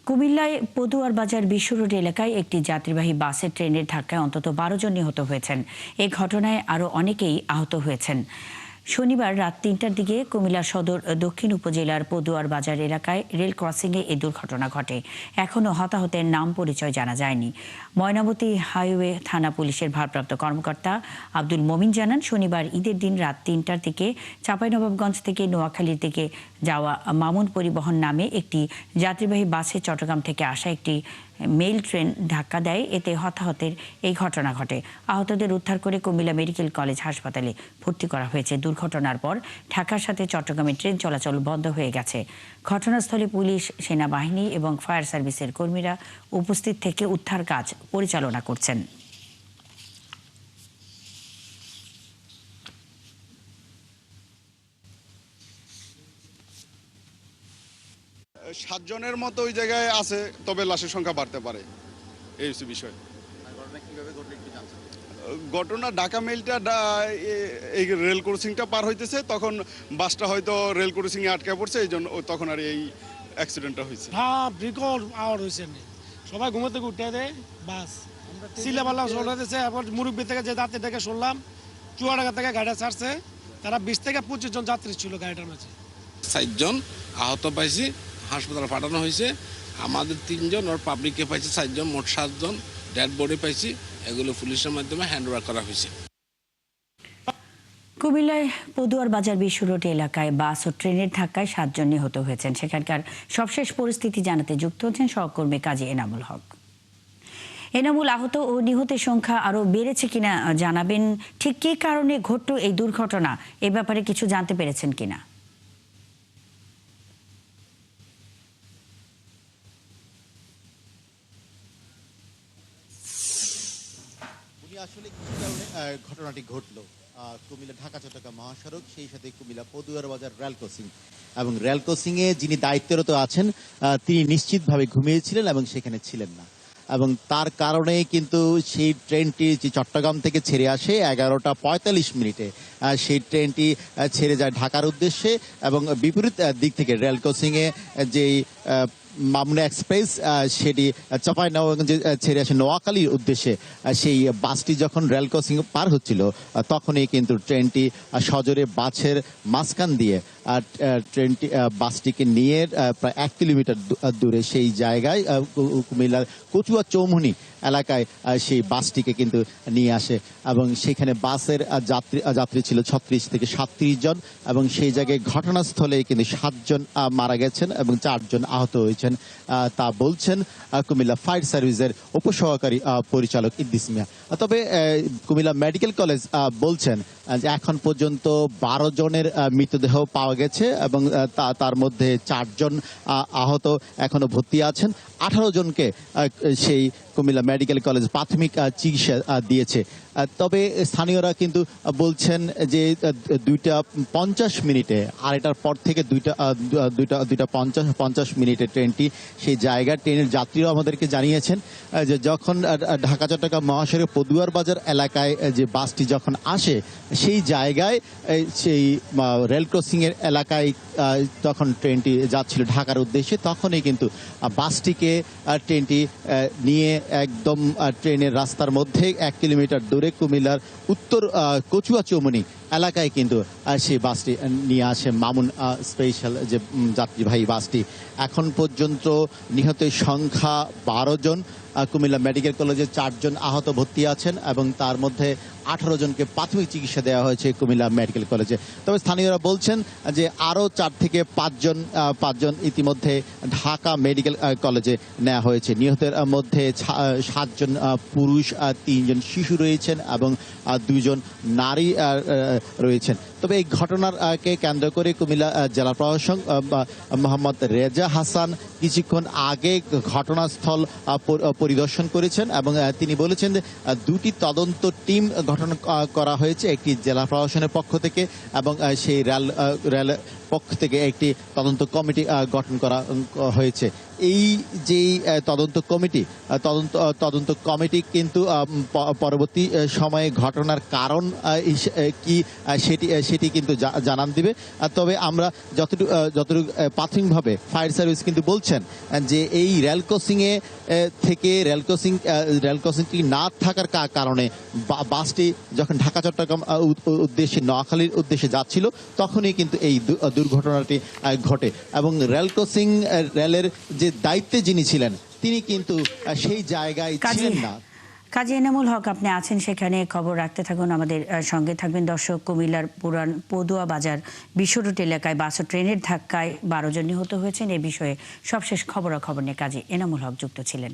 কুমিল্লায় পদুয়ার বাজার বিশ্ব রোড এলাকায় একটি যাত্রীবাহী বাসের ট্রেনের ধাক্কায় অন্তত 12 জন নিহত হয়েছেন। এই ঘটনায় আরও অনেকেই আহত হয়েছেন। শনিবার রাত ৩টার দিকে কুমিল্লা সদর দক্ষিণ উপজেলার পদুয়ার বাজার এলাকায় রেল ক্রসিংয়ে এই দুর্ঘটনা ঘটে। এখনও হতাহতের নাম পরিচয় জানা যায়নি। ময়নামতি হাইওয়ে থানা পুলিশের ভারপ্রাপ্ত কর্মকর্তা আব্দুল মমিন জানান, শনিবার ঈদের দিন রাত ৩টার দিকে চাঁপাইনবাবগঞ্জ থেকে নোয়াখালীর দিকে যাওয়া মামুন পরিবহন নামে একটি যাত্রীবাহী বাসে চট্টগ্রাম থেকে আসা একটি মেইল ট্রেন ধাক্কা দেয়। এতে হতাহতের এই ঘটনা ঘটে। আহতদের উদ্ধার করে কুমিল্লা মেডিকেল কলেজ হাসপাতালে ভর্তি করা হয়েছে। দুর্ঘটনার পর ঢাকার সাথে চট্টগ্রামের ট্রেন চলাচল বন্ধ হয়ে গেছে। ঘটনাস্থলে পুলিশ, সেনাবাহিনী এবং ফায়ার সার্ভিসের কর্মীরা উপস্থিত থেকে উদ্ধার কাজ পরিচালনা করছেন। সাত জনের মতো ওই জায়গায় আছে, তবে লাশের সংখ্যা বাড়তে পারে। এই হচ্ছে বিষয়। ঘটনা ঢাকা মেইলটা এই রেল ক্রসিংটা পার হইতেছে, তখন বাসটা হয়তো রেল ক্রসিংয়ে আটকে পড়ছে, এই জন্য তখন আর এই অ্যাক্সিডেন্টটা হয়েছে। হ্যাঁ, বিকল আওয়ার হয়েছে, সবাই ঘুমো থেকে উঠে দেয়। বাস সিলেবাল্লা চলে দিয়েছে। এরপর মুরব্বী থেকে যে যাত্রী থেকে শুনলাম, চুয়াডাঙ্গা থেকে গাড়িটা ছাড়ছে। তারা 20 থেকে 25 জন যাত্রী ছিল গাড়িটার মাঝে। 60 জন আহত পাইছি, হাসপাতালে পাঠানো হয়েছে। আমাদের 3 জন আর পাবলিকে পাইছি 4 জন, মোট 7 জন ডেড বডি পাইছি। এগুলো পুলিশের মাধ্যমে হ্যান্ড ওভার করা হয়েছে। কুমিল্লায় পদুয়ার বাজার বিশ্ব রোড এলাকায় বাস ও ট্রেনের ধাক্কায় 7 জন নিহত হয়েছেন। সেখানকার সবশেষ পরিস্থিতি জানাতে যুক্ত হচ্ছেন সহকর্মী কাজী এনামুল হক। এনামুল, আহত ও নিহতের সংখ্যা আরো বেড়েছে কিনা জানাবেন। ঠিক কী কারণে ঘটল এই দুর্ঘটনা, এ ব্যাপারে কিছু জানতে পেরেছেন কিনা? আসলে কি কারণে ঘটনাটি ঘটলো? কুমিল্লা ঢাকা চট্টগ্রাম মহাসড়ক, সেই সাথে কুমিল্লা পদুয়ার বাজার রেল ক্রসিং, এবং রেল ক্রসিং এ যিনি দায়িত্বরত আছেন তিনি নিশ্চিতভাবে ঘুমিয়েছিলেন এবং সেখানে ছিলেন না, এবং তার কারণে কিন্তু সেই ট্রেনটি যে চট্টগ্রাম থেকে ছেড়ে আসে 11টা 45 মিনিটে, সেই ট্রেনটি ছেড়ে যায় ঢাকার উদ্দেশ্যে, এবং বিপরীত দিক থেকে রেল ক্রসিং এ যেই মামুনা এক্সপ্রেস সেটি চাঁপাইনবাবগঞ্জে ছেড়ে আসে নোয়াখালীর উদ্দেশ্যে। সেই বাসটি যখন রেল ক্রসিং পার হচ্ছিল, তখনই কিন্তু ট্রেনটি সজোরে বাসের মাঝখান দিয়ে ট্রেনটি বাসটিকে নিয়ে প্রায় 1 কিলোমিটার দূরে সেই জায়গায় কুমিল্লার কচুয়া চৌমুহনী এলাকায় সেই বাসটিকে কিন্তু নিয়ে আসে, এবং সেখানে বাসের যাত্রী ছিল 36 থেকে 37 জন, এবং সেই জায়গায় ঘটনাস্থলে কিন্তু 7 জন মারা গেছেন এবং 4 জন আহত হয়েছেন, তা বলছেন কুমিল্লা ফায়ার সার্ভিসের উপসহকারী পরিচালক ইদ্দিস মিয়া। তবে কুমিল্লা মেডিকেল কলেজ বলছেন যে এখন পর্যন্ত 12 জনের মৃতদেহ পাওয়া গেছে, এবং তার মধ্যে 4 জন আহত এখনো ভর্তি আছেন। 18 জনকে সেই কুমিল্লা মেডিকেল কলেজ প্রাথমিক চিকিৎসা দিয়েছে। তবে স্থানীয়রা কিন্তু বলছেন যে 2:50 মিনিটে, আর এটার পর থেকে 2:50 মিনিটে ট্রেনটি সেই জায়গায়, ট্রেনের যাত্রীরাও আমাদেরকে জানিয়েছেন যে যখন ঢাকা চট্টগ্রাম মহাসড়কে পদুয়ার বাজার এলাকায় যে বাসটি যখন আসে, সেই জায়গায় সেই রেল ক্রসিং এর এলাকায় তখন ট্রেনটি যাচ্ছিল ঢাকার উদ্দেশ্যে, তখনই কিন্তু বাসটিকে ট্রেনটি নিয়ে একদম ট্রেনের রাস্তার মধ্যে 1 কিলোমিটার দূরে কুমিল্লার উত্তর কচুয়া চৌমুহনী এলাকায় কিন্তু সেই বাসটি নিয়ে আসে, মামুন স্পেশাল যে যাত্রীবাহী বাসটি। এখন পর্যন্ত নিহতের সংখ্যা 12 জন। কুমিল্লা মেডিকেল কলেজে 4 জন আহত ভর্তি আছেন, এবং তার মধ্যে 18 জনকে প্রাথমিক চিকিৎসা দেওয়া হয়েছে কুমিল্লা মেডিকেল কলেজে। তবে স্থানীয়রা বলছেন যে আরও 4 থেকে 5 জন ইতিমধ্যে ঢাকা মেডিকেল কলেজে নেওয়া হয়েছে। নিহতের মধ্যে 7 জন পুরুষ, 3 জন শিশু রয়েছেন, এবং 2 জন নারী রয়েছেন। তবে এই ঘটনাকে কেন্দ্র করে কুমিল্লা জেলা প্রশাসক মোহাম্মদ রেজা হাসান কিছুক্ষণ আগে ঘটনাস্থল পরিদর্শন করেছেন, এবং তিনি বলেছেন যে 2টি তদন্ত টিম গঠন করা হয়েছে, একটি জেলা প্রশাসনের পক্ষ থেকে এবং সেই রেল পক্ষ থেকে একটি তদন্ত কমিটি গঠন করা হয়েছে। এই যে তদন্ত কমিটি কিন্তু পরবর্তী সময়ে ঘটনার কারণ কি সেটি কিন্তু জানান দিবে। তবে আমরা যতটুকু প্রাথমিকভাবে ফায়ার সার্ভিস কিন্তু বলছেন যে এই রেল ক্রসিংয়ে থেকে রেল ক্রসিংটি না থাকার কারণে বাসটি যখন ঢাকা চট্টগ্রাম উদ্দেশ্যে নোয়াখালীর উদ্দেশ্যে যাচ্ছিল তখনই কিন্তু এই দুর্ঘটনাটি ঘটে এবং রেলের যে দায়িত্বে যিনি ছিলেন তিনি কিন্তু সেই জায়গায় ছিলেন না। কাজী এনামুল হক, আপনি আছেন সেখানে, খবর রাখতে থাকুন, আমাদের সঙ্গে থাকবেন। দর্শক, কুমিল্লার পুরান পদুয়া বাজার বিশ্ব রোড এলাকায় বাস ও ট্রেনের ধাক্কায় 12 জন নিহত হয়েছেন। এ বিষয়ে সবশেষ খবরাখবর নিয়ে কাজী এনামুল হক যুক্ত ছিলেন।